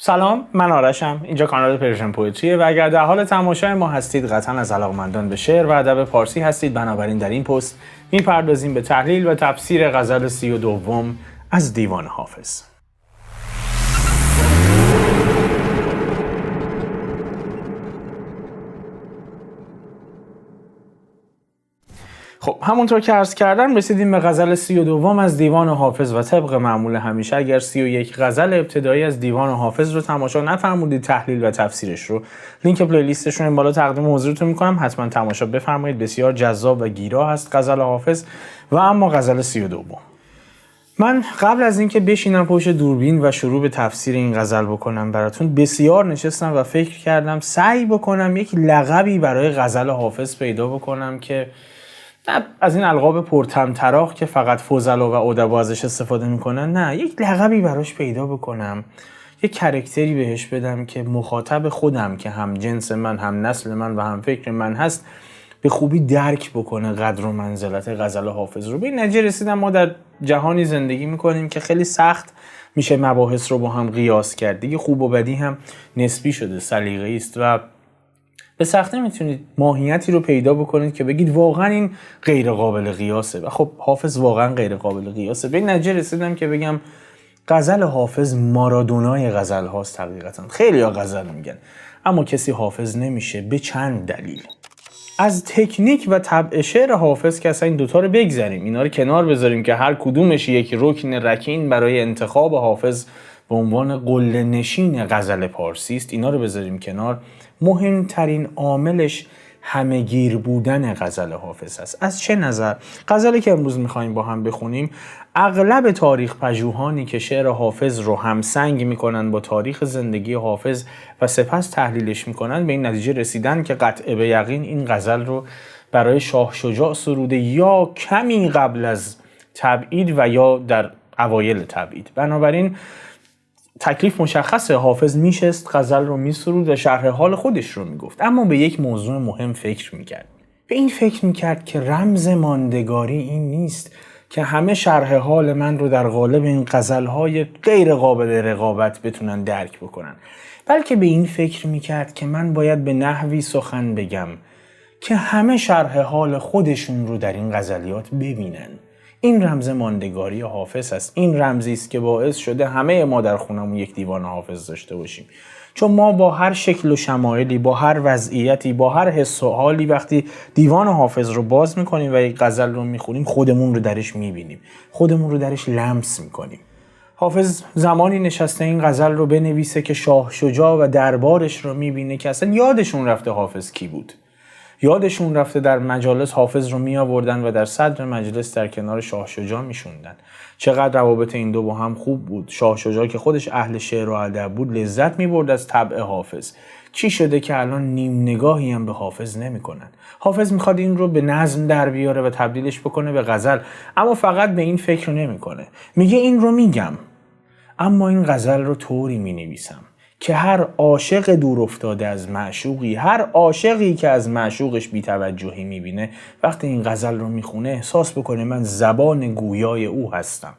سلام، من آرشم. اینجا کانال پرژن پویتریه و اگر در حال تماشای ما هستید قطعا از علاقه‌مندان به شعر و ادب فارسی هستید. بنابراین در این پست میپردازیم به تحلیل و تفسیر غزل 32 از دیوان حافظ. خب همونطور که عرض کردم رسیدیم به غزل 32 از دیوان حافظ و طبق معمول همیشه اگر 31 غزل ابتدایی از دیوان حافظ رو تماشا نفرمودید تحلیل و تفسیرش رو لینک پلیلیستش رو این بالا تقدیم حضورتون میکنم، حتما تماشا بفرمایید. بسیار جذاب و گیرا هست غزل حافظ. و اما غزل 32 من قبل از اینکه بشینم پشت دوربین و شروع به تفسیر این غزل بکنم براتون بسیار نشستم و فکر کردم سعی بکنم یک لقبی برای غزل حافظ پیدا بکنم که از این القاب پرطمطراق که فقط فضلا و ادبا ازش استفاده میکنن، نه، یک لقبی براش پیدا بکنم، یک کاراکتری بهش بدم که مخاطب خودم که هم جنس من، هم نسل من و هم فکر من هست به خوبی درک بکنه قدر و منزلت غزل حافظ رو. به این نتیجه رسیدم ما در جهانی زندگی میکنیم که خیلی سخت میشه مباحث رو با هم قیاس کرد. دیگه خوب و بدی هم نسبی شده، سلیقه‌ای است و به سختی میتونید ماهیتی رو پیدا بکنید که بگید واقعا این غیر قابل قیاسه و خب حافظ واقعا غیر قابل قیاسه. به این نتیجه رسیدم که بگم غزل حافظ مارادونای غزل هاست. حقیقتا خیلی ها غزل میگن اما کسی حافظ نمیشه به چند دلیل. از تکنیک و طبع شعر حافظ که اصلا این دوتا رو بگذاریم، اینا رو کنار بذاریم که هر کدومش یک رکن رکین برای انتخاب حافظ به عنوان قله نشین غزل پارسی است، اینا رو بذاریم کنار. مهمترین عاملش همه‌گیر بودن غزل حافظ است. از چه نظر؟ غزلی که امروز می‌خوایم با هم بخونیم اغلب تاریخ پژوهانی که شعر حافظ رو همسنگ می‌کنن با تاریخ زندگی حافظ و سپس تحلیلش می‌کنن به این نتیجه رسیدن که قطع به یقین این غزل رو برای شاه شجاع سروده یا کمی قبل از تبعید و یا در اوایل تبعید. بنابراین تکلیف مشخصه، حافظ میشست غزل رو میسرود و شرح حال خودش رو میگفت، اما به یک موضوع مهم فکر میکرد. به این فکر میکرد که رمز ماندگاری این نیست که همه شرح حال من رو در قالب این غزلهای غیر قابل رقابت بتونن درک بکنن، بلکه به این فکر میکرد که من باید به نحوی سخن بگم که همه شرح حال خودشون رو در این غزلیات ببینن. این رمز ماندگاری حافظ است. این رمزی است که باعث شده همه ما در خونمون یک دیوان حافظ داشته باشیم، چون ما با هر شکل و شمایلی، با هر وضعیتی، با هر حس و حالی وقتی دیوان حافظ رو باز میکنیم و یک غزل رو میخونیم خودمون رو درش میبینیم، خودمون رو درش لمس میکنیم. حافظ زمانی نشسته این غزل رو بنویسه که شاه شجاع و دربارش رو میبینه که اصلا یادشون رفته حافظ کی بود. یادشون رفته در مجالس حافظ رو می آوردن و در صدر مجلس در کنار شاه شجاع می شوندن. چقدر روابط این دو با هم خوب بود. شاه شجاع که خودش اهل شعر و ادب بود لذت می برد از طبع حافظ. چی شده که الان نیم نگاهی هم به حافظ نمی کنن؟ حافظ میخواد این رو به نظم در بیاره و تبدیلش بکنه به غزل، اما فقط به این فکر نمی کنه. میگه این رو میگم اما این غزل رو طوری می نویسم که هر عاشق دور افتاده از معشوقی، هر عاشقی که از معشوقش بی‌توجهی می‌بینه وقتی این غزل رو می‌خونه احساس بکنه من زبان گویای او هستم.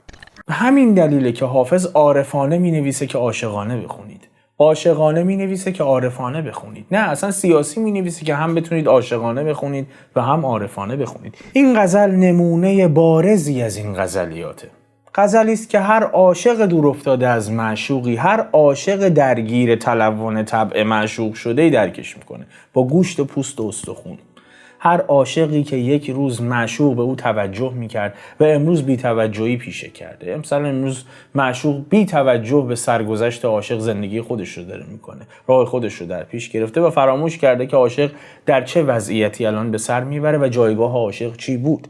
همین دلیله که حافظ عارفانه می‌نویسه که عاشقانه بخونید، عاشقانه می‌نویسه که عارفانه بخونید، نه اصلا سیاسی می‌نویسه که هم بتونید عاشقانه بخونید و هم عارفانه بخونید. این غزل نمونه بارزی از این غزلیاته. غزلی است که هر عاشق دور افتاده از معشوقی، هر عاشق درگیر تلون طبع معشوق شده درکش میکنه با گوشت و پوست و استخون. هر عاشقی که یک روز معشوق به او توجه میکرد و امروز بی توجهی پیشه کرده، مثلا امروز معشوق بی توجه به سرگذشت عاشق زندگی خودش رو داره میکنه، راه خودش رو در پیش گرفته و فراموش کرده که عاشق در چه وضعیتی الان به سر میبره و جایگاه عاشق چی بود.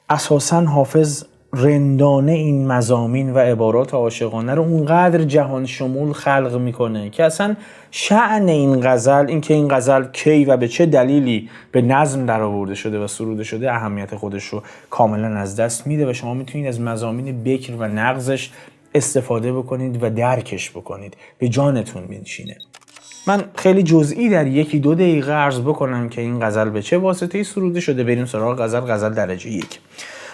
اساساً حافظ رندانه این مضامین و عبارات عاشقانه رو اونقدر جهان شمول خلق میکنه که اصلا شأن این غزل، این که این غزل کی و به چه دلیلی به نظم در آورده شده و سروده شده اهمیت خودش رو کاملا از دست میده و شما میتونید از مضامین بکر و نغزش استفاده بکنید و درکش بکنید، به جانتون میشینه. من خیلی جزئی در 1-2 دقیقه عرض بکنم که این غزل به چه واسطه‌ای سروده شده. بریم سراغ غزل درجه 1.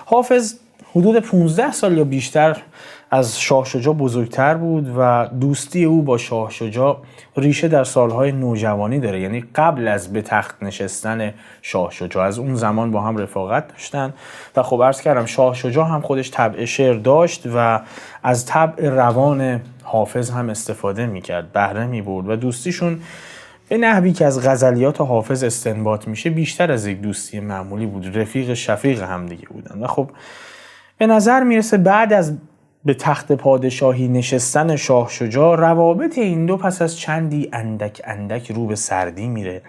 حافظ حدود 15 سال یا بیشتر از شاه شجاع بزرگتر بود و دوستی او با شاه شجاع ریشه در سالهای نوجوانی داره، یعنی قبل از به تخت نشستن شاه شجاع از اون زمان با هم رفاقت داشتن. و خب عرض کردم شاه شجاع هم خودش طبع شعر داشت و از طبع روان حافظ هم استفاده میکرد، بهره میبرد و دوستیشون به نحوی که از غزلیات حافظ استنباط میشه بیشتر از یک دوستی معمولی بود، رفیق شفیق هم دیگه بودن. و خب به نظر میرسه بعد از به تخت پادشاهی نشستن شاه شجاع روابط این دو پس از چندی اندک اندک رو به سردی میره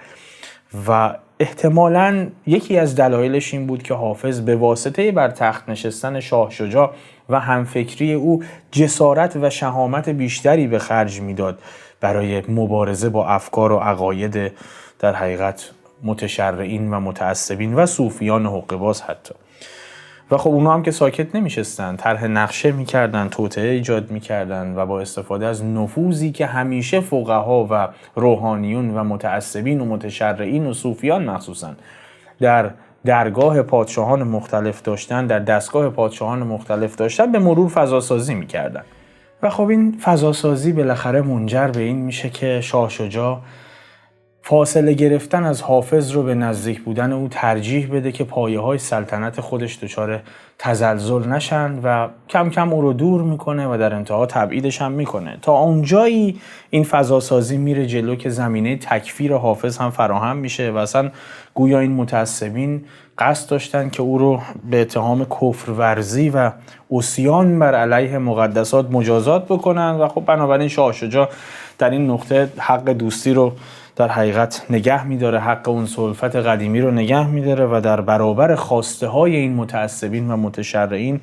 و احتمالاً یکی از دلایلش این بود که حافظ به واسطه بر تخت نشستن شاه شجاع و همفکری او جسارت و شهامت بیشتری به خرج میداد برای مبارزه با افکار و عقاید در حقیقت متشرعین و متعصبین و صوفیان حقه‌باز حتی. و خب اونا هم که ساکت نمیشستن، طرح نقشه میکردن، توطئه ایجاد میکردن و با استفاده از نفوذی که همیشه فقها و روحانیون و متعصبین و متشرعین و صوفیان مخصوصا در درگاه پادشاهان مختلف داشتن، در دستگاه پادشاهان مختلف داشتن، به مرور فضاسازی میکردن. و خب این فضاسازی بالاخره منجر به این میشه که شاه شجاع فاصله گرفتن از حافظ رو به نزدیک بودن او ترجیح بده که پایه‌های سلطنت خودش دچار تزلزل نشن و کم کم او رو دور میکنه و در انتها تبعیدش هم میکنه. تا اونجایی این فضاسازی میره جلو که زمینه تکفیر حافظ هم فراهم میشه و اصلا گویا این متعصبین قصد داشتن که او رو به اتهام کفر ورزی و عصیان بر علیه مقدسات مجازات بکنن. و خب بنابراین شاه شجاع در این نقطه حق دوستی رو در حقیقت نگه میداره، حق اون سلفت قدیمی رو نگه میداره و در برابر خواسته های این متعصبین و متشرعین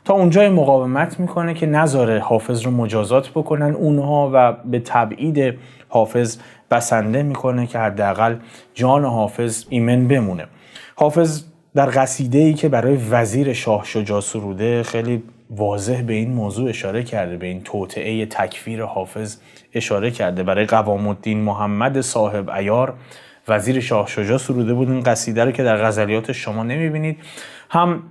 تا اونجای مقاومت میکنه که نذاره حافظ رو مجازات بکنن اونها و به تبعید حافظ بسنده میکنه که حداقل جان حافظ ایمن بمونه. حافظ در قصیده‌ای که برای وزیر شاه شجاع سروده خیلی واضح به این موضوع اشاره کرده، به این توطئه تکفیر حافظ اشاره کرده. برای قوام الدین محمد صاحب عیار وزیر شاه شجاع سروده بود این قصیده رو که در غزلیات شما نمیبینید. هم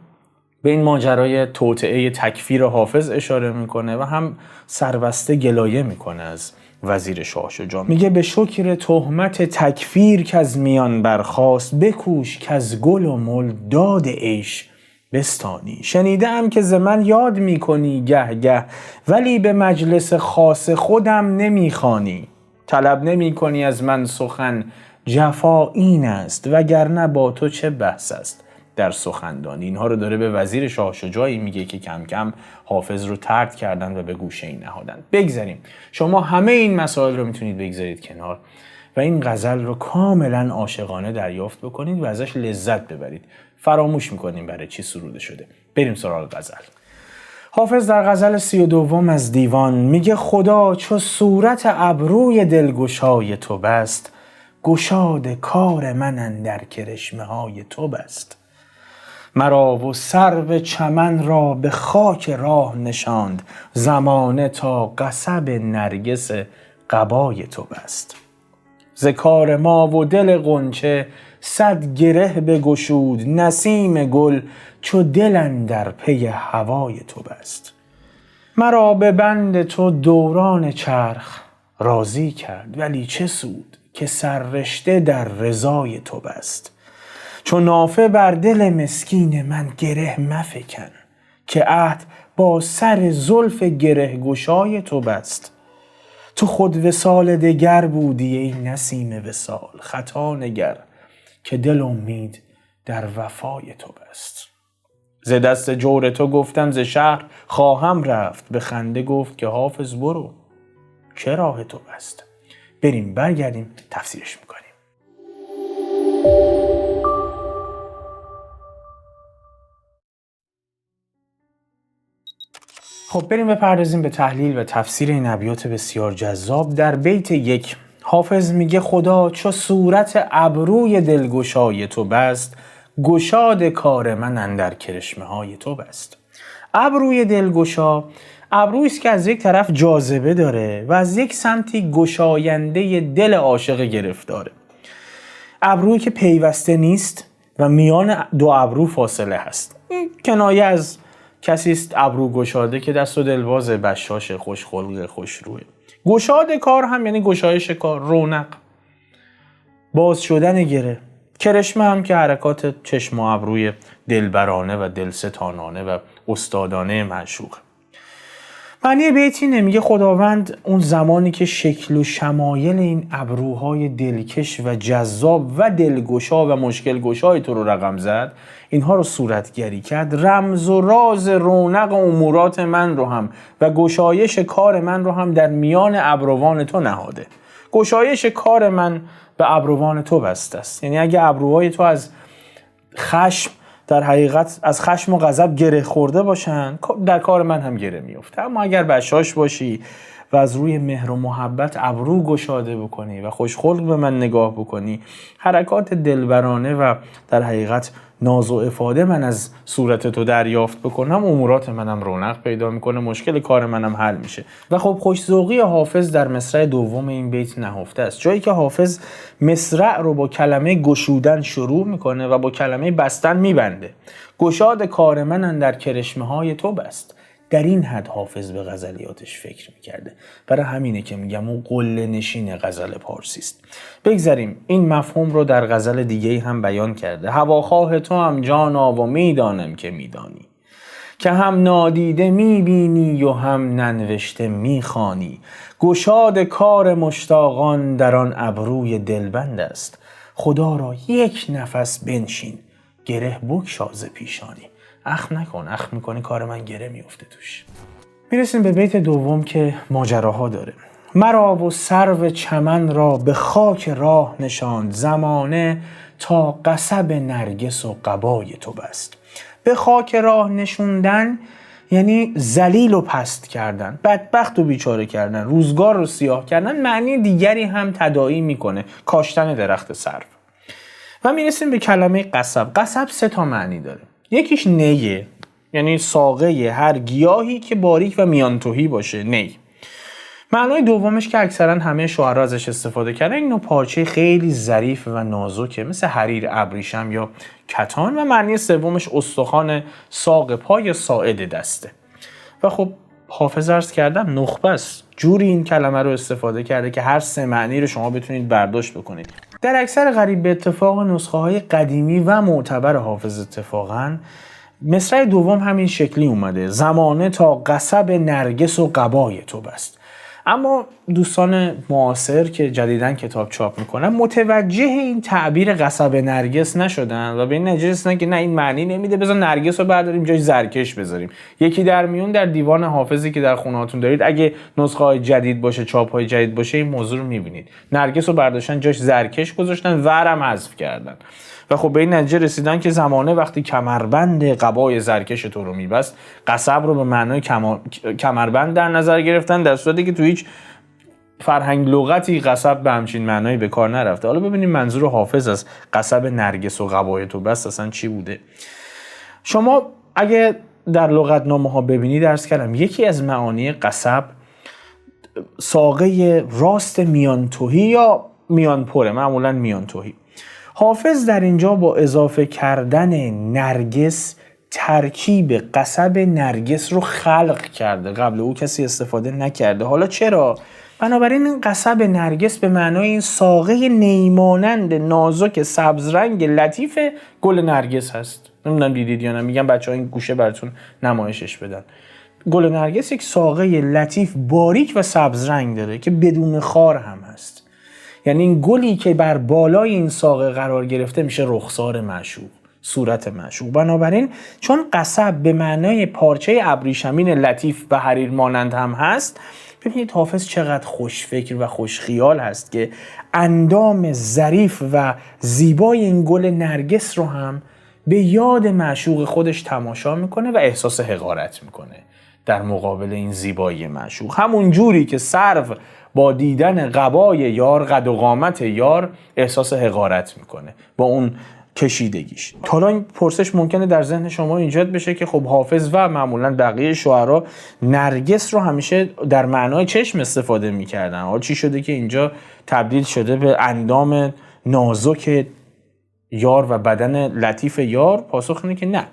به این ماجرای توطئه تکفیر حافظ اشاره میکنه و هم سربسته گلایه میکنه از وزیر شاه شجاع. میگه به شکر تهمت تکفیر که از میان برخاست، بکوش که از گل و مل داد عیش بستانی. شنیدم که ز من یاد میکنی گه گه، ولی به مجلس خاص خودم نمیخوانی. طلب نمیکنی از من سخن، جفا این است، وگرنه با تو چه بحث است در سخندانی. اینها رو داره به وزیر شاه شجاعی میگه که کم کم حافظ رو طرد کردن و به گوشه ای نهادن. بگذاریم، شما همه این مسائل رو میتونید بگذارید کنار و این غزل رو کاملا عاشقانه دریافت بکنید و ازش لذت ببرید. فراموش میکنیم برای چی سروده شده. بریم سراغ غزل. حافظ در غزل 32 از دیوان میگه خدا چو صورت ابروی دلگشای تو بست، گشاد کار من اندر کرشمه های تو بست. مرا و سرو چمن را به خاک راه نشاند، زمانه تا قصب نرگس قبای تو بست. ز کار ما و دل غنچه صد گره بگشود، نسیم گل چو دل اندر پی هوای تو بست. مرا به بند تو دوران چرخ راضی کرد، ولی چه سود که سررشته در رضای تو بست. چو نافه بر دل مسکین من گره مفکن، که عهد با سر زلف گره گشای تو بست. تو خود وصال دگر بودی ای نسیم وصال، خطا نگر که دل امید در وفای تو بست. ز دست جور تو گفتم ز شهر خواهم رفت، به خنده گفت که حافظ برو که راه تو بست. بریم برگردیم تفسیرش میکنیم. خب بریم بپردازیم به تحلیل و تفسیر این ابیات بسیار جذاب. در بیت 1 حافظ میگه خدا چو صورت ابروی دلگشای تو بست، گشاد کار من اندر کرشمه های تو بست. ابروی دلگشا ابرویی است که از یک طرف جاذبه داره و از یک سمتی گشاینده دل عاشق گرفتاره. ابرویی که پیوسته نیست و میان دو ابرو فاصله هست. کنایه از کسی است ابرو گشاده که دست و دلواز، بشاش خوش خلق خوش روی. گشاد کار هم یعنی گشایش کار، رونق، باز شدن گره. کرشمه هم که حرکات چشم و ابروی دلبرانه و دلستانانه و استادانه معشوق. معنی بیت اینه، میگه خداوند اون زمانی که شکل و شمایل این ابروهای دلکش و جذاب و دلگشا و مشکل گشای تو رو رقم زد، اینها رو صورتگری کرد، رمز و راز رونق امورات من رو هم و گشایش کار من رو هم در میان ابروان تو نهاده. گشایش کار من به ابروان تو بسته است. یعنی اگه ابروهای تو از خشم، در حقیقت از خشم و غضب گره خورده باشن، در کار من هم گره میفته. اما اگر بشاش باشی و از روی مهر و محبت ابرو گشاده بکنی و خوشخلق به من نگاه بکنی، حرکات دلبرانه و در حقیقت ناز و افاده من از صورت تو دریافت بکنم، امورات منم رونق پیدا میکنه، مشکل کار منم حل میشه. و خب خوش‌ذوقی حافظ در مصرع دوم این بیت نهفته است، جایی که حافظ مصرع رو با کلمه گشودن شروع میکنه و با کلمه بستن میبنده. گشاد کار من اندر کرشمه های تو بست. در این حد حافظ به غزلیاتش فکر میکرده. برای همینه که میگم اون قله نشین غزل پارسی است. بگذاریم این مفهوم رو در غزل دیگه هم بیان کرده. هواخواه تو هم جانا و میدانم که میدانی، که هم نادیده میبینی و هم ننوشته میخوانی. گشاد کار مشتاقان در آن ابروی دلبند است. خدا را یک نفس بنشین گره بگشا ز پیشانی. اخم نکن، اخم میکنی کار من گره میفته توش. میرسیم به بیت دوم که ماجراها داره. مرا و سرو چمن را به خاک راه نشاند، زمانه تا قصب نرگس و قبای تو بست. به خاک راه نشوندن یعنی ذلیل و پست کردن، بدبخت و بیچاره کردن، روزگار رو سیاه کردن. معنی دیگری هم تداعی میکنه، کاشتن درخت سرو. و میرسیم به کلمه قصب. قصب 3 معنی داره. یکیش نیه، یعنی ساقه هر گیاهی که باریک و میانتوهی باشه، نی. معنای دومش که اکثرا همه شعرا ازش استفاده کردن، این نوع پارچه خیلی ظریف و نازکه، مثل حریر ابریشم یا کتان. و معنی سومش استخوان ساق پا یا ساعد دسته. و خب حافظ عرض کردم نخبه است، جوری این کلمه رو استفاده کرده که هر 3 معنی رو شما بتونید برداشت بکنید. در اکثر قریب به اتفاق نسخه های قدیمی و معتبر حافظ اتفاقاً مصرع دوم همین شکلی اومده، زمانه تا قصب نرگس و قبای تو بست. اما دوستان معاصر که جدیداً کتاب چاپ میکنن متوجه این تعبیر قصب نرگس نشدن و به این نتیجه رسیدن که نه، این معنی نمیده، بذار نرگس رو برداریم جای زرکش بذاریم. یکی در میون در دیوان حافظی که در خونه هاتون دارید، اگه نسخه های جدید باشه، چاپ های جدید باشه، این موضوع رو میبینید. نرگس رو برداشتن جاش زرکش گذاشتن، ورم حذف کردن. و خب به این نتیجه رسیدن که زمانه وقتی کمربند قبای زرکش تو رو میبست، قصب رو به معنای کمربند در نظر گرفتن، در صورتی که تو هیچ فرهنگ لغتی قصب به همچین معنایی به کار نرفته. حالا ببینیم منظور حافظ از قصب نرگس و قبای تو بست اصلا چی بوده. شما اگه در لغتنامه ها ببینید، عرض کردم یکی از معانی قصب ساقه راست میانتوهی یا میانپره، معمولا میانتوهی. حافظ در اینجا با اضافه کردن نرگس ترکیب قصب نرگس رو خلق کرده، قبل او کسی استفاده نکرده. حالا چرا؟ بنابراین این قصب نرگس به معنای این ساقه نیمانند نازک سبز رنگ لطیف گل نرگس هست. نمیدونم دیدید یا نه، میگم بچه ها این گوشه براتون نمایشش بدن. گل نرگس یک ساقه لطیف باریک و سبز رنگ داره که بدون خار هم هست. یعنی این گلی که بر بالای این ساقه قرار گرفته میشه رخسار معشوق، صورت معشوق. بنابراین چون قصب به معنای پارچه ابریشمین لطیف و حریر مانند هم هست، ببینید حافظ چقدر خوشفکر و خوشخیال هست که اندام ظریف و زیبای این گل نرگس رو هم به یاد معشوق خودش تماشا میکنه و احساس حقارت میکنه در مقابل این زیبایی معشوق. همون جوری که سرو با دیدن قبای یار، قد و قامت یار، احساس حقارت میکنه با اون کشیدگیش. حالا این پرسش ممکنه در ذهن شما ایجاد بشه که خب حافظ و معمولا بقیه شعرا نرگس رو همیشه در معنای چشم استفاده میکردن، حالا چی شده که اینجا تبدیل شده به اندام نازک یار و بدن لطیف یار؟ پاسخ اینه که نه.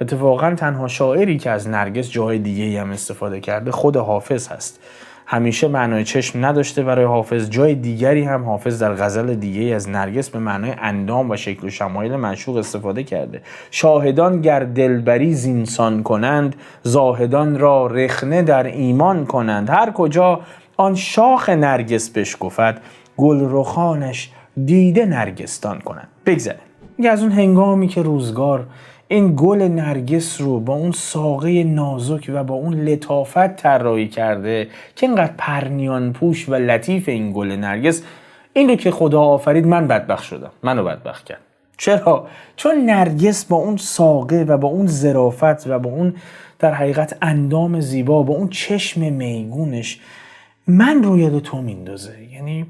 اتفاقا تنها شاعری که از نرگس جای دیگه‌ای هم استفاده کرده خود حافظ هست. همیشه معنای چشم نداشته برای حافظ. جای دیگری هم حافظ در غزل دیگه‌ای از نرگس به معنای اندام و شکل و شمایل معشوق استفاده کرده. شاهدان گر دلبری زینسان کنند، زاهدان را رخنه در ایمان کنند. هر کجا آن شاخ نرگس بشکفد، گل رخانش دیده نرگسدان کنند. بگذره میگه از اون هنگامی که روزگار این گل نرگس رو با اون ساقه نازک و با اون لطافت طراحی کرده که اینقدر پرنیان پوش و لطیف این گل نرگس، این رو که خدا آفرید من بدبخت شدم، منو بدبخت کرد. چرا؟ چون نرگس با اون ساقه و با اون ظرافت و با اون در حقیقت اندام زیبا، با اون چشم میگونش من رو یاد تو میندازه. یعنی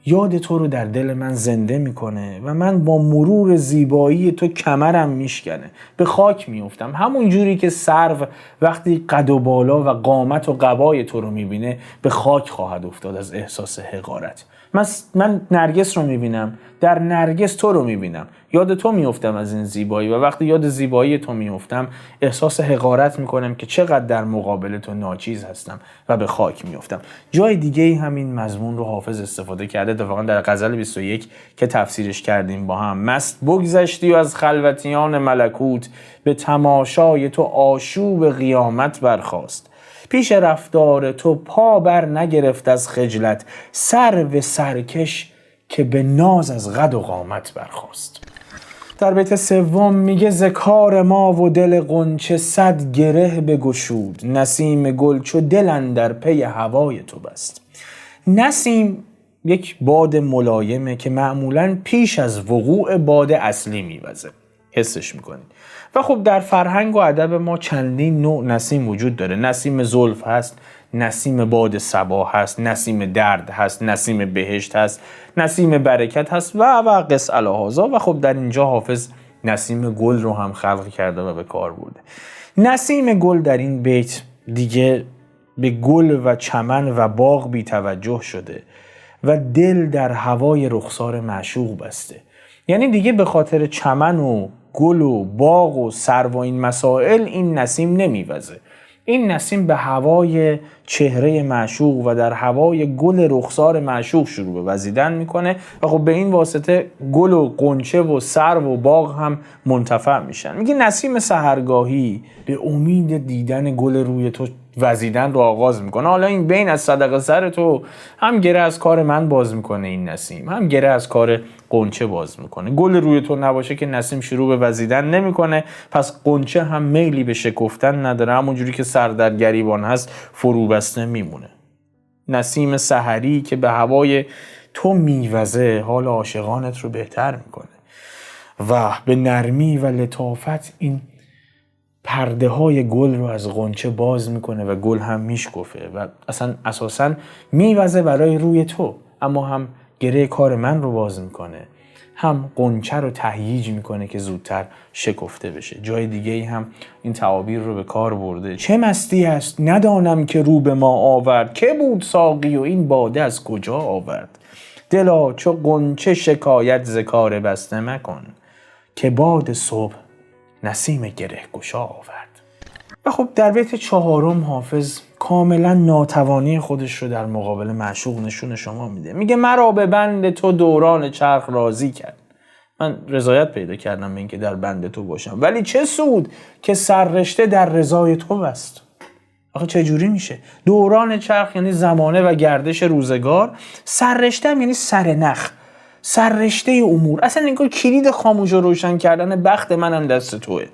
یاد تو رو در دل من زنده میکنه و من با مرور زیبایی تو کمرم میشکنه، به خاک میافتم. همون جوری که سرو وقتی قد و بالا و قامت و قبای تو رو میبینه به خاک خواهد افتاد از احساس حقارت. من نرگس رو میبینم، در نرگس تو رو میبینم، یاد تو میافتم از این زیبایی، و وقتی یاد زیبایی تو میافتم احساس حقارت میکنم که چقدر در مقابل تو ناچیز هستم و به خاک میافتم. جای دیگه ای همین مضمون رو حافظ استفاده کرده، اتفاقا در غزل 21 که تفسیرش کردیم با هم. مست بگذشتی و از خلوتیان ملکوت، به تماشای تو آشوب قیامت برخاست. پیش رفتار تو پا بر نگرفت از خجلت، سرو سرکش که به ناز از قد و قامت برخاست. در بیت سوم میگه ز کار ما و دل غنچه صد گره بگشود، نسیم گل چو دل اندر پی هوای تو بست. نسیم یک باد ملایمه که معمولاً پیش از وقوع باد اصلی میوزه، حسش میکنید. و خب در فرهنگ و ادب ما چندین نوع نسیم وجود داره. نسیم زلف هست، نسیم باد صبا هست، نسیم درد هست، نسیم بهشت هست، نسیم برکت هست و قس الهازا. و خب در اینجا حافظ نسیم گل رو هم خلق کرده و به کار برده. نسیم گل در این بیت دیگه به گل و چمن و باغ بی توجه شده و دل در هوای رخسار معشوق بسته. یعنی دیگه به خاطر چمن و گل و باغ و سرو و این مسائل این نسیم نمیوزه. این نسیم به هوای چهره معشوق و در هوای گل رخسار معشوق شروع به وزیدن میکنه و خب به این واسطه گل و غنچه و سرو و باغ هم منتفع میشن. میگه نسیم سحرگاهی به امید دیدن گل روی تو وزیدن رو آغاز میکنه. حالا این بین از صدقه سر تو هم گره از کار من باز میکنه این نسیم، هم گره از کار غنچه باز میکنه. گل روی تو نباشه که نسیم شروع به وزیدن نمیکنه، پس غنچه هم میلی به شکفتن نداره، همونجوری که سر در گریبان هست فرو بسته میمونه. نسیم سحری که به هوای تو میوزه حال عاشقانت رو بهتر میکنه و به نرمی و لطافت این پرده های گل رو از غنچه باز میکنه و گل هم میشکفه و اصلا اساسا میوزه برای روی تو، اما هم گره کار من رو باز میکنه، هم غنچه رو تهییج میکنه که زودتر شکفته بشه. جای دیگه ای هم این تعابیر رو به کار برده. چه مستی است ندانم که رو به ما آورد، که بود ساقی و این باده از کجا آورد. دلا چو غنچه شکایت ز کار بسته مکن، که باد صبح نسیم گره گشا آورد. و خب در بیت چهارم حافظ کاملا ناتوانی خودش رو در مقابل معشوق نشون شما میده. میگه مرا به بند تو دوران چرخ راضی کرد. من رضایت پیدا کردم به اینکه در بند تو باشم، ولی چه سود که سررشته در رضای تو بست. آخه چه جوری میشه؟ دوران چرخ یعنی زمانه و گردش روزگار، سررشته هم یعنی سرنخ، سررشته امور. اصلا انگار کلید خاموش و روشن کردن بخت منم دست توئه.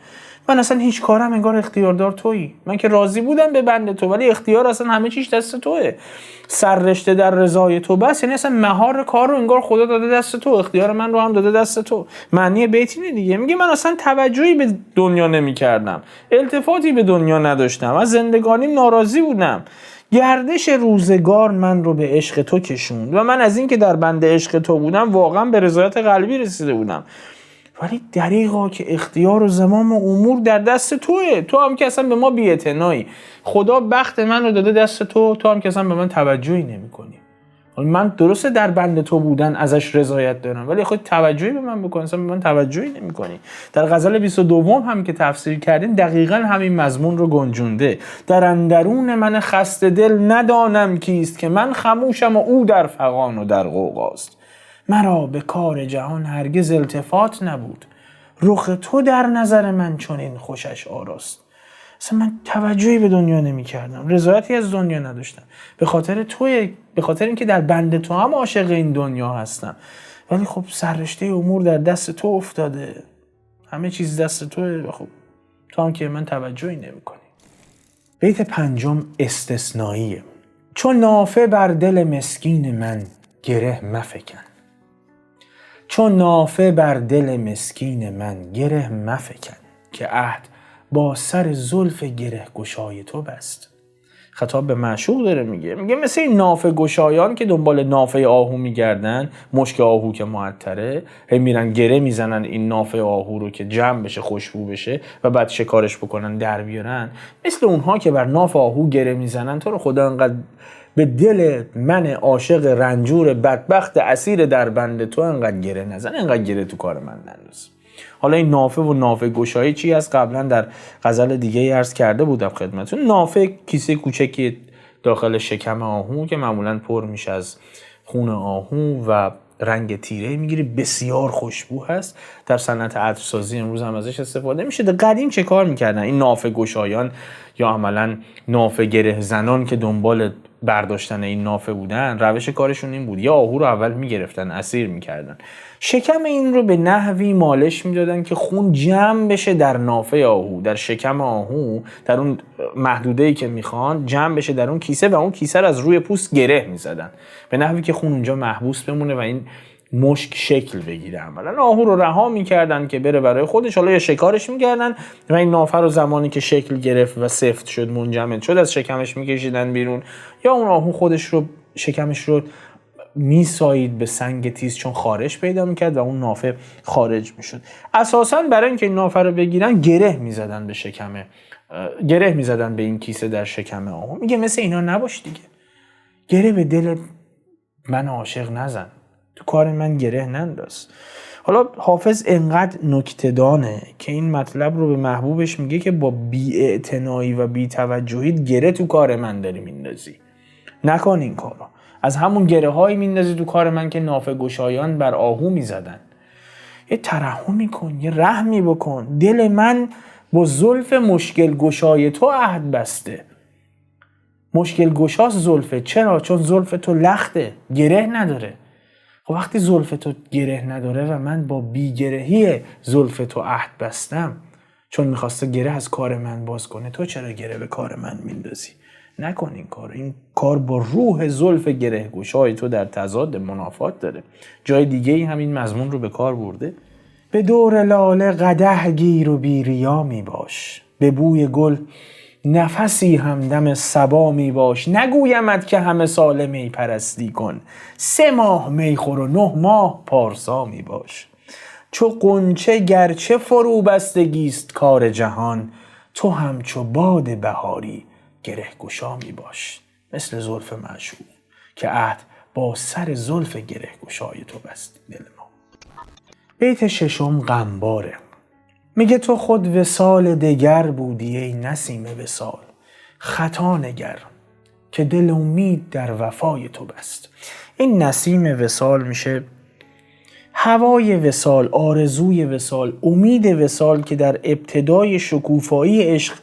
من اصلا هیچ کارم انگار اختیاردار تویی. من که راضی بودم به بند تو، ولی اختیار اصلا همه چیش دست توئه. سررشته در رضای تو بس یعنی اصلا مهار کار رو انگار خدا داده دست تو، اختیار من رو هم داده دست تو. معنی بیت اینه دیگه. میگه من اصلا توجهی به دنیا نمی‌کردم، التفاتی به دنیا نداشتم، از زندگانیم ناراضی بودم. گردش روزگار من رو به عشق تو کشوند و من از این که در بند عشق تو بودم واقعا به رضایت قلبی رسیده بودم. ولی دریغا که اختیار و زمام و امور در دست توئه. تو هم که اصلا به ما بی‌اعتنایی. خدا بخت من رو داده دست تو، تو هم که اصلا به من توجهی نمی‌کنی. من درسته در بند تو بودن ازش رضایت دارم، ولی خود توجهی به من بکن، اصلا به من توجهی نمی‌کنی. در غزل 22 هم که تفسیر کردیم دقیقاً همین مضمون رو گنجونده. در اندرون من خسته دل ندانم کیست، که من خموشم و او در فغان و در غوغاست. مرا به کار جهان هرگز التفات نبود، رخ تو در نظر من چنین خوشش آراست. اصلا من توجهی به دنیا نمی کردم، رضایتی از دنیا نداشتم، به خاطر اینکه در بند تو هم عاشق این دنیا هستم. ولی خب سررشته امور در دست تو افتاده، همه چیز دست توه، خب تو هم که من توجهی نمی کنی. بیت 5 استثنائیه. چون نافه بر دل مسکین من گره مفکن. چون نافه بر دل مسکین من گره مفکن، که عهد با سر زلف گره گشای تو بست. خطاب به معشوق داره میگه مثل این نافه گشایان که دنبال نافه آهو میگردن، مشک آهو که معطره، هی میرن گره میزنن این نافه آهو رو که جمع بشه، خوشبو بشه و بعد شکارش بکنن در بیارن. مثل اونها که بر ناف آهو گره میزنن، تو رو خدا انقدر به دل من عاشق رنجور بدبخت اسیر در بند تو انقدر گره نزن، انقدر گره تو کار من ننداز. حالا این نافه و نافه گشایی چی است؟ قبلا در غزل دیگه عرض کرده بودم خدمتتون. نافه کیسه کوچکی داخل شکم آهو که معمولا پر میشه از خون آهو و رنگ تیره میگیره، بسیار خوشبو هست. در صنعت عطرسازی امروز هم ازش استفاده میشه. قدیم چه کار میکردن این نافه گشایان یا عملا نافه گره زنان که دنبال برداشتن این نافه بودن؟ روش کارشون این بود، یا آهو رو اول میگرفتن، اسیر میکردن، شکم این رو به نحوی مالش میدادن که خون جمع بشه در نافه آهو، در شکم آهو، در اون محدوده‌ای که میخوان جمع بشه در اون کیسه، و اون کیسه رو از روی پوست گره میزدن به نحوی که خون اونجا محبوس بمونه و این مشک شکل بگیره. عملا آهو رو رها میکردن که بره برای خودش، حالا یا شکارش میکردن و این نافه رو زمانی که شکل گرفت و سفت شد، منجمد شد، از شکمش میکشیدن بیرون، یا اون آهو خودش رو شکمش رو میسایید به سنگ تیز، چون خارش پیدا میکرد و اون نافه خارج میشد. اساساً برای اینکه این نافه رو بگیرن گره میزدن به شکمه، گره میزدن به این کیسه در شکم آهو. میگه مثل اینا نباش دیگه، گره به دل من عاشق نزن، تو کار من گره ننداز. حالا حافظ انقدر نکته‌دانه که این مطلب رو به محبوبش میگه که با بی‌اعتنایی و بی‌توجهی گره تو کار من داری میندازی، نکن این کارو. از همون گره هایی میندازی تو کار من که نافه گشایان بر آهو میزدن. یه ترحمی کن، یه رحمی بکن. دل من با زلف مشکل گشای تو عهد بسته. مشکل گشاست زلفه. چرا؟ چون زلف تو لخته، گره نداره. خب وقتی زلف تو گره نداره و من با بیگرهی زلف تو عهد بستم، چون میخواسته گره از کار من باز کنه، تو چرا گره به کار من میندازی؟ نکن این کار. این کار با روح زلف گره گشای تو در تضاد، منافات داره. جای دیگه ای همین مضمون رو به کار برده. به دور لاله قدح گیر و بی ریا می باش، به بوی گل نفسی همدم صبا می باش. نگویمت که همه ساله می پرستی کن، 3 ماه می خور و 9 ماه پارسا می باش. چو غنچه گرچه فرو بستگیست کار جهان، تو همچو باد بهاری گره گشا می باش. مثل زلف معشوق که عهد با سر زلف گره گشای تو بست دل ما. بیت 6 غمباره. میگه تو خود وصال دگر بودی ای نسیم وصال، خطا نگر که دل امید در وفای تو بست. این نسیم وصال میشه هوای وصال، آرزوی وصال، امید وصال که در ابتدای شکوفایی عشق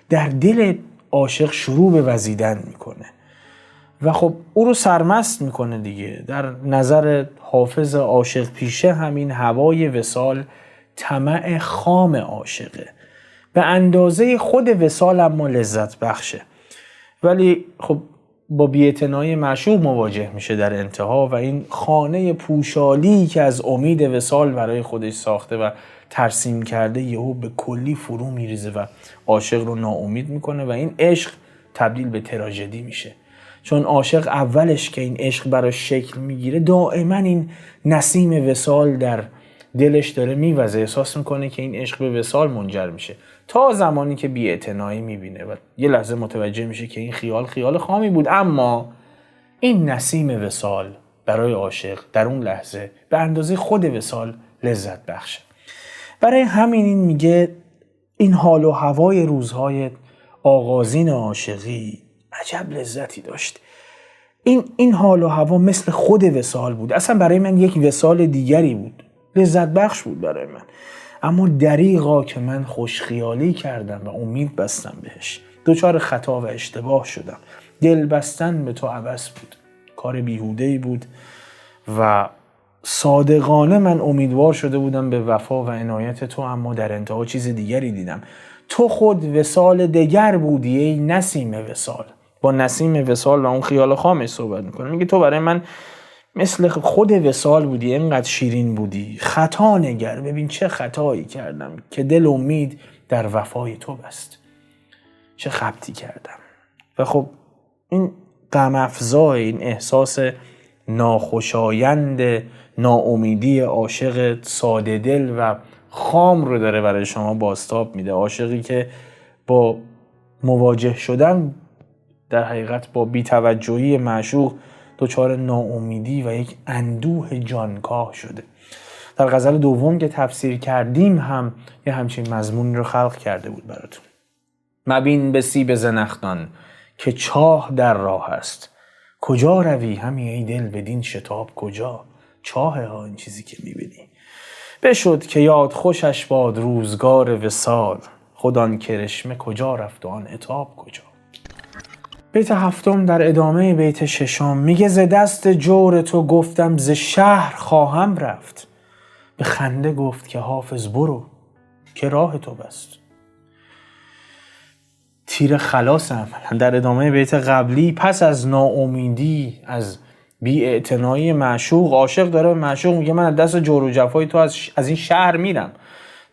در دل عاشق شروع به وزیدن میکنه و خب او رو سرمست میکنه دیگه. در نظر حافظ عاشق پیشه همین هوای وصال طمع خام عاشقه، به اندازه خود وصال اما لذت بخشه، ولی خب با بی‌اعتنایی معشوق مواجه میشه در انتها و این خانه پوشالی که از امید وصال برای خودش ساخته و ترسیم کرده یهو به کلی فرو میریزه و عاشق رو ناامید میکنه و این عشق تبدیل به تراژدی میشه. چون عاشق اولش که این عشق براش شکل میگیره دائما این نسیم وصال در دلش داره میوزه، احساس میکنه که این عشق به وصال منجر میشه، تا زمانی که بی‌اعتنایی میبینه و یه لحظه متوجه میشه که این خیال خیال خامی بود. اما این نسیم وصال برای عاشق در اون لحظه به اندازه خود وصال لذت بخشه. برای همین این میگه این حال و هوای روزهای آغازین عاشقی عجب لذتی داشت. این حال و هوا مثل خود وصال بود. اصلا برای من یک وصال دیگری بود. لذت بخش بود برای من. اما دریغا که من خوشخیالی کردم و امید بستم بهش. دچار خطا و اشتباه شدم. دل بستن به تو عبث بود. کار بیهوده‌ای بود و صادقانه من امیدوار شده بودم به وفا و عنایت تو، اما در انتها چیز دیگری دیدم. تو خود وصال دیگر بودی ای نسیم وصال. با نسیم وصال و اون خیال خامش صحبت میکنه. میگه تو برای من مثل خود وصال بودی، اینقدر شیرین بودی. خطا نگر، ببین چه خطایی کردم که دل امید در وفای تو بست. چه خبطی کردم. و خب این غم افزای، این احساس ناخوشایند ناامیدی عاشق ساده دل و خام رو داره برای شما بازتاب میده. عاشقی که با مواجه شدن در حقیقت با بی‌توجهی معشوق دچار ناامیدی و یک اندوه جانکاه شده. در غزل دوم که تفسیر کردیم هم یه همچین مضمونی رو خلق کرده بود براتون. مبین به سیب زنخدان که چاه در راه است، کجا روی همی ای دل بدین شتاب کجا؟ چاه ها این چیزی که میبینی. بشد که یاد خوشش باد روزگار وصال، خود آن کرشمه کجا رفت و آن عتاب کجا؟ بیت هفتم در ادامه بیت ششم میگه ز دست جور تو گفتم ز شهر خواهم رفت، به خنده گفت که حافظ برو که راه تو بست. تیر خلاص عملا. در ادامه بیت قبلی پس از ناامیدی، از بی‌اعتنایی معشوق، عاشق داره به معشوق میگه من از دست جور و جفای تو از این شهر میرم،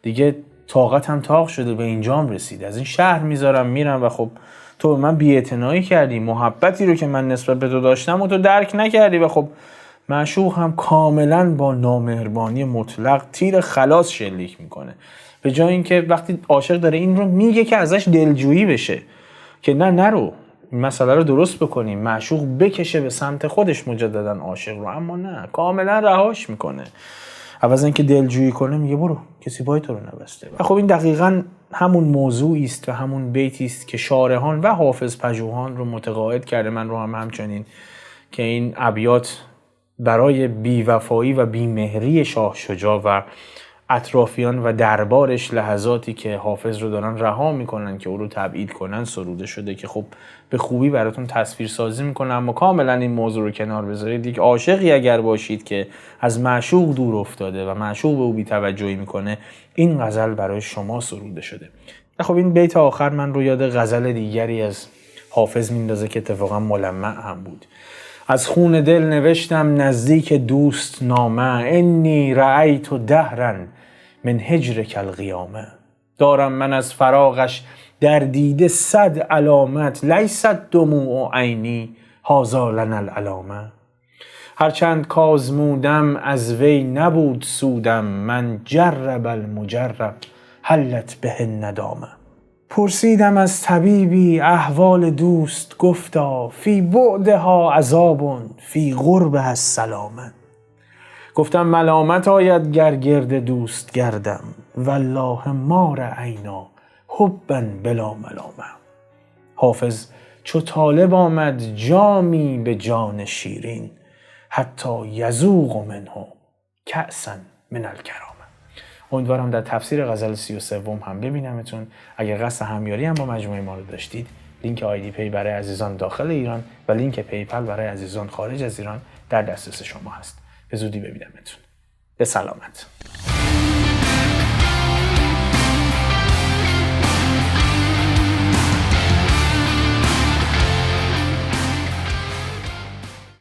دیگه طاقتم تاق شده، به اینجام رسیده، از این شهر میذارم میرم. و خب تو به من بی‌اعتنایی کردی، محبتی رو که من نسبت به تو داشتم و تو درک نکردی. و خب معشوق هم کاملا با نامهربانی مطلق تیر خلاص شلیک میکنه، به جای اینکه وقتی عاشق داره این رو میگه که ازش دلجویی بشه که نه نرو، این مسئله رو درست بکنیم، معشوق بکشه به سمت خودش مجددا عاشق رو، اما نه، کاملا رهاش میکنه. عوض اینکه دلجویی کنه میگه برو کسی پای تو رو نبسته. و خب این دقیقاً همون موضوعی است و همون بیتی است که شارحان و حافظ پژوهان رو متقاعد کرده، من رو هم همچنین، که این ابیات برای بی‌وفایی و بی‌مهری شاه شجاع و اطرافیان و دربارش لحظاتی که حافظ رو دارن رها میکنن که او رو تبعید کنن سروده شده، که خب به خوبی براتون تصویر سازی میکنه. اما کاملا این موضوع رو کنار بذارید، یک عاشقی اگر باشید که از معشوق دور افتاده و معشوق به او بی‌توجهی میکنه، این غزل برای شما سروده شده. خب این بیت آخر من رو یاد غزل دیگری از حافظ میندازه که اتفاقا ملمع هم بود. از خون دل نوشتم نزدیک دوست نامه، انی رأیت دهرا من هجرک القیامه. دارم من از فراقش در دیده 100 علامت، لیست دموع عینی هذا لنا العلامه. هرچند کازمودم از وی نبود سودم، من جرب المجرب حلت به الندامه. پرسیدم از طبیبی احوال دوست، گفتا فی بعدها عذاب فی قربها السلامه. گفتم ملامت آید گر گرد دوست گردم، والله ما رأینا حبا بلا ملامه. حافظ چو طالب آمد جامی به جان شیرین، حتی یذوق منه کأسا من الکرامه. امیدوارم در تفسیر غزل 33 هم ببینمتون. اگر قصد همیاری هم با مجموعه ما رو داشتید، لینک آیدی پی برای عزیزان داخل ایران و لینک پیپل برای عزیزان خارج از ایران در دسترس شما هست. به زودی ببینمتون. به سلامت.